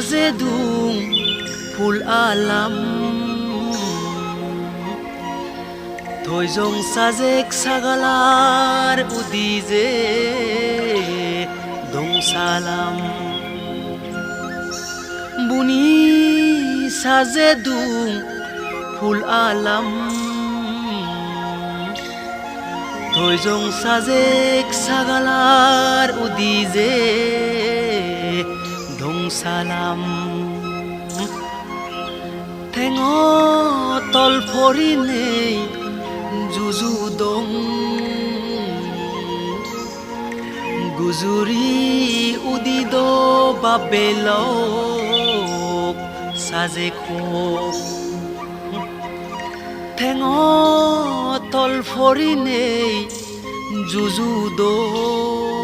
সাজে দুং ফুল আলাম থৈজং সাজেক সাগালার উদি যে দং সালাম বুনি সাজে দুং ফুল আলাম থৈজং সাজেক সাগালার উদি যে দং সালাম ঠেঙ তল ফৰি নেই জুজু দং গুজুরি উদিদ বাবেলক সাজে খোক ঠেঙ তল ফৰি নেই জুজু দং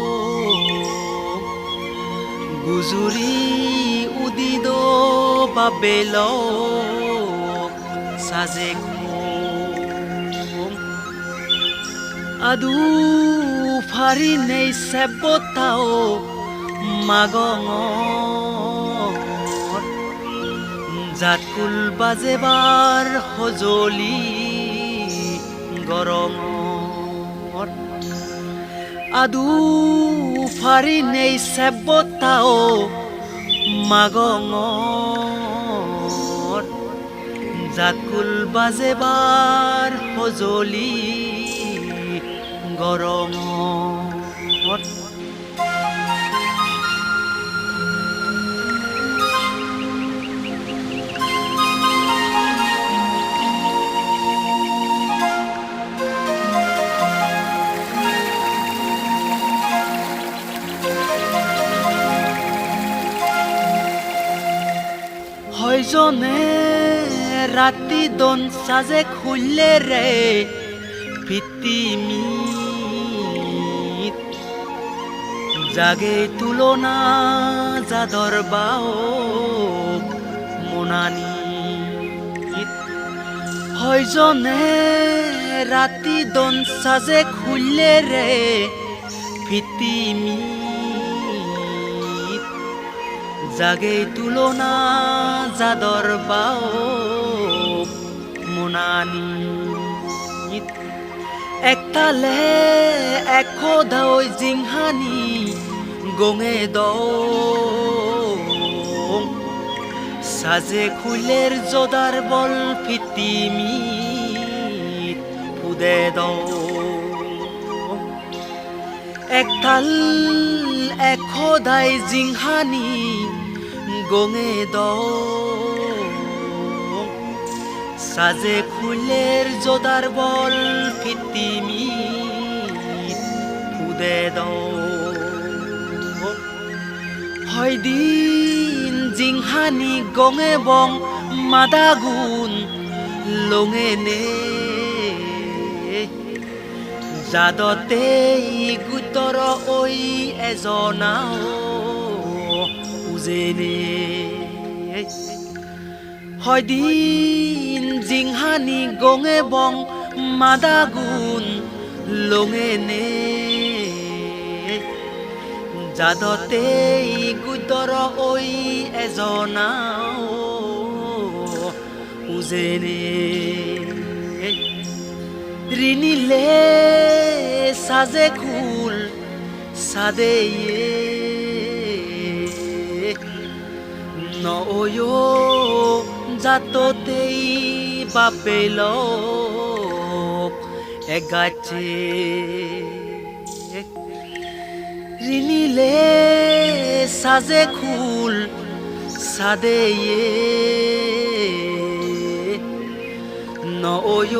গুজুরি উদিদ বাবেলক সাজে আদু ফারি নেই সেবতাও মাগং জাতকুল বাজেবার হজলি গরম আদু ফারি নেই সেবতাও মাগং জাতকুল বাজেবার হজলি গরম হয়জনে রাতি দন সাজে খুললে রে পিতিমি জাগে তুলনা যাদর বাও মনানি হয়জনে রাতি দন সাজে খুললে রে পিতিমি জাগে তুলনা যাদর বাও মনানি একতালে একদাই জিংহানি গঙে দং সাজে খুলের জদার বল ফিতিমি ফুদে দং একতাল একদাই জিংহানি গঙে দং সাজে খুলের জদার বল ফিতিমি ফুদে দং হয়দিন জিংহানি গঙে বং মাদাগুন লঙে নে যাদতে গুতর ওই এজনাও উজেনে হয়দিন জিংহানি গঙে বং মাদাগুন লঙে নে যাদতে গুতর ওই এজনাও উজেনে ঋণিলে সাজে খুল সাদে নয় জাততেই বাপেলক এগাছে ঋণিলে সাজে খুল সাদে নয়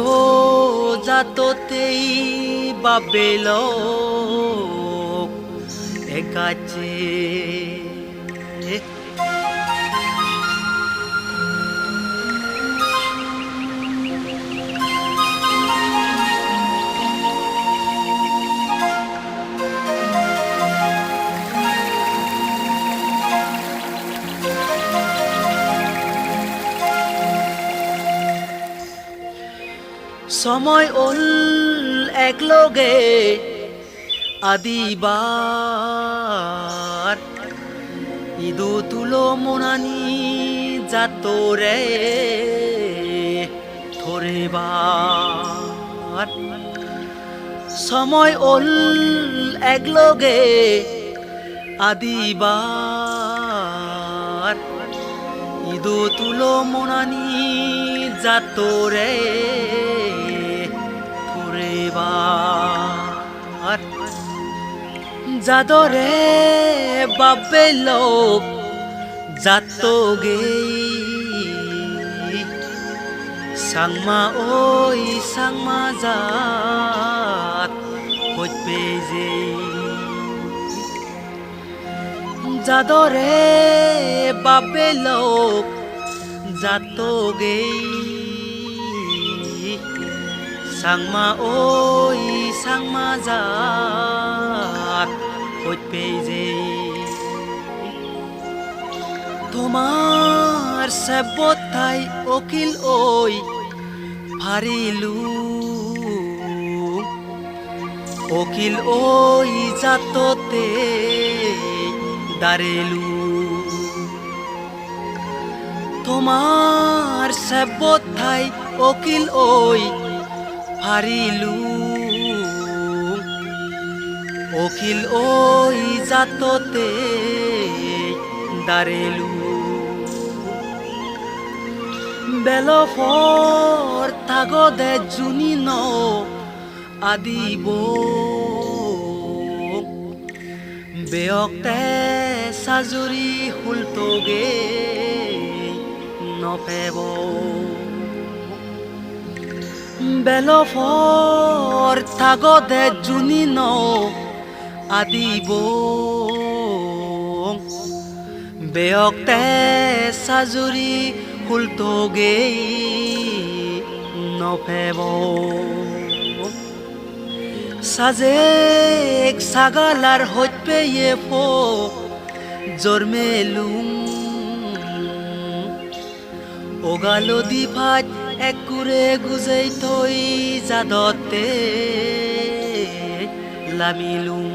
জাততেই বাবেলক এগাছে সময় ওল একলগে আদিবার ইদু তুলো মোনানি জাতরে থরে বার সময় ওল একলগে আদিবার ইদু তুলো মোনানি জাতরে থরে বার যাদরে বাবে লোক জাতগে সাংমা ওই সাংমা জাত হইবে যে যাদরে বাবে লোক জাতগে সাংমা ওই সাংমা জাত হইবে যে তোমার সেবতাই অকিল ওই ফারিলু অকিল ওই জাততে দাঁড়েলু তোমার সেবতাই অকিল ওই ফারিলু অকিল ওই জাততে দাঁড়েলু বেলফর তাগদে জুনি ন আদিব বেয়কতে সাজুরি হুলতগে নপেব বেলফর তাগদে জুনি ন আদিব বেয়কতে সাজুরি হুলতগে নপেব সাজেক সাগালার হইপে ফো জন্মেলুম ওগালো দিফাত একুরে গুজেই থই জাদতে লামিলুম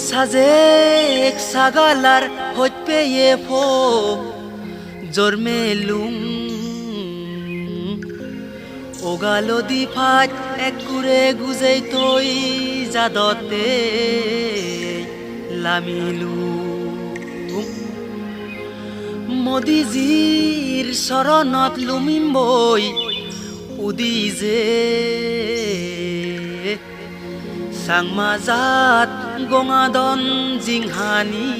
সাজেক সাগালার হইপে ফো জন্মেলুম ওগালো দিফাত একুরে গুজেই থই জাদতে লামিলু মোদিজির শরণত লুমিম বই উদি যে সাংমা জাত গঙাদন জিংহানি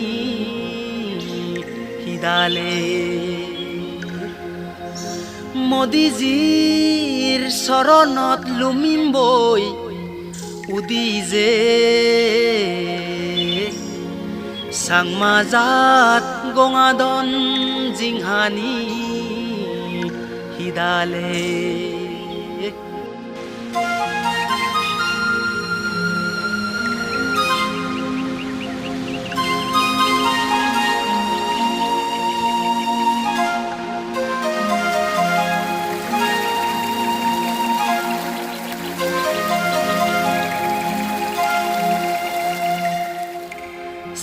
হিদালে মোদিজির শরণত লুমিম বই উদি যে সাংমা জাত গঙাদন জিংহানি হিদালে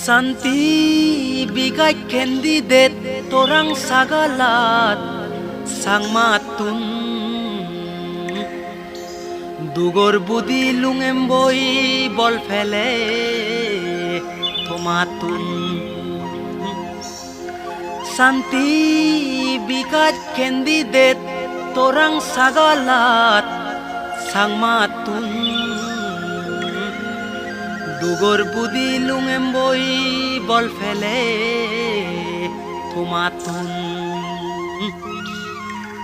শান্তি বিগাই কেন্দি দে তোরাং সাগালাত সাংমাতুন দুগর বুদি লুঙেম বই বল ফেলে তোমাতুন শান্তি বিগাই কেন্দি দে তোরাং সাগালাত সাংমাতুন দুগর বুদি লুঙেম বই বল ফেলে তোমাতুন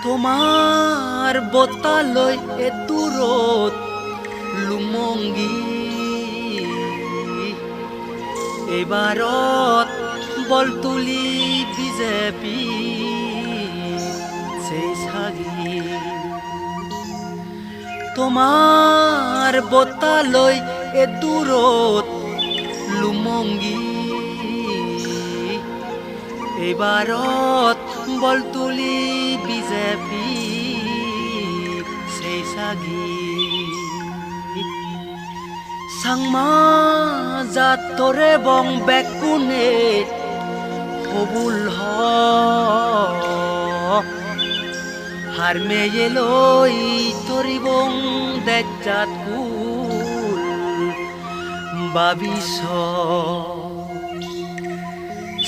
তোমার বতালই এতুরত লুমঙ্গি এবারত বল তুলি বিজেপি সেই সাগি তোমার বতালই এ দূরত লুমঙ্গি এবারত বল তুলি বিজেপি সেই সাগি Sangma jatore bong bekune hobul ho har meyeloi tori bong dejat kul babiso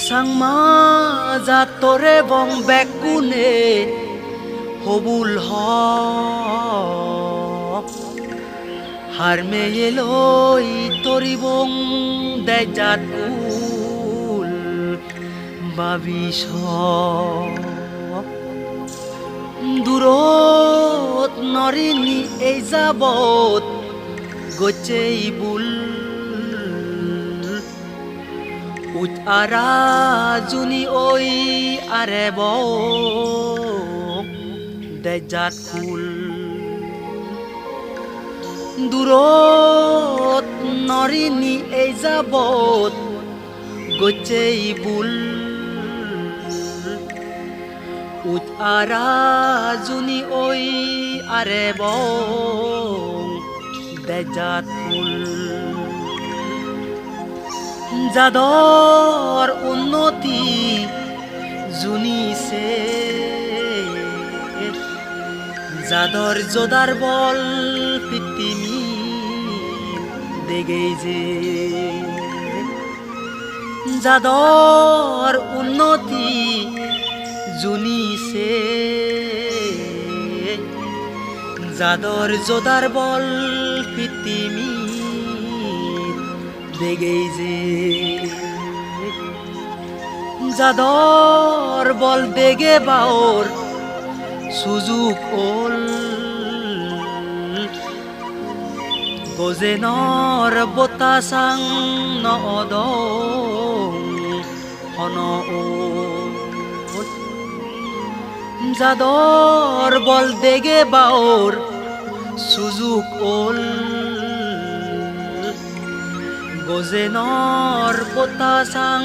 Sangma jatore bong bekune hobul ho har meyeloi tori bong dejat kul babiso durot norini ei jabot gochei bul uj ara juni oi arebo dejat kul durot norini ei jabot gochei bul uj ara juni oi arebo dejat kul jador unnoti juni se jador jodar bol pitimi degei je jador unnoti juni se jador jodar bol pitimi degei je jador bol dege baor সুযোগ ওল গজেনৰ বতাসাং নদং হন যাদৰ বল দেগে বাওর সুযোগ ওল গজেনৰ বতাসাং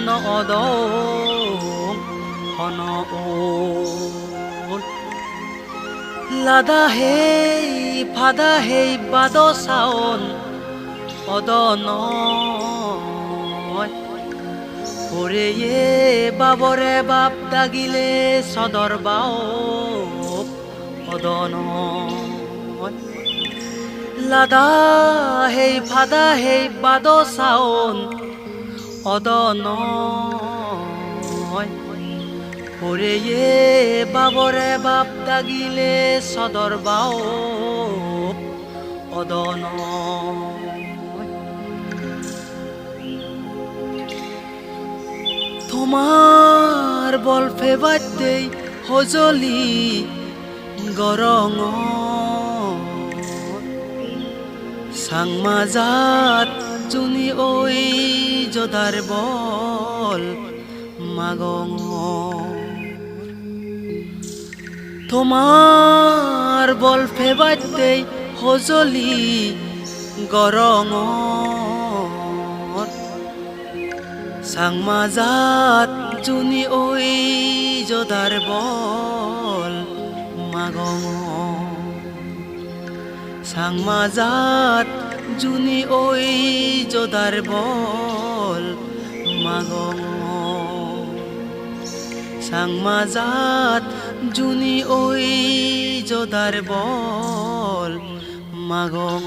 নদং হন লাদা হেই ফাদা হেই বাদ সাওন অদন ওরে এ বাবরে বাপ দাগিলে সদর বাও অদন লাদা হেই ফাদা হেই বাদ সাওন অদন ওরে এ বাবরে বাপ দাগিলে সদর বাও অদন তোমার বল ফেবাইতেই হজলি গরং সাংমাজাত জুনি ওই জদার বল মাগং তোমার বল ফেবাইতেই হজলি গরং সাংমাজাত জুনি ওই জদার বল মাগং সাংমাজাত জুনি ওই জদার বল মাগং সাংমাজাত জুনি ওই জদার বল মাগং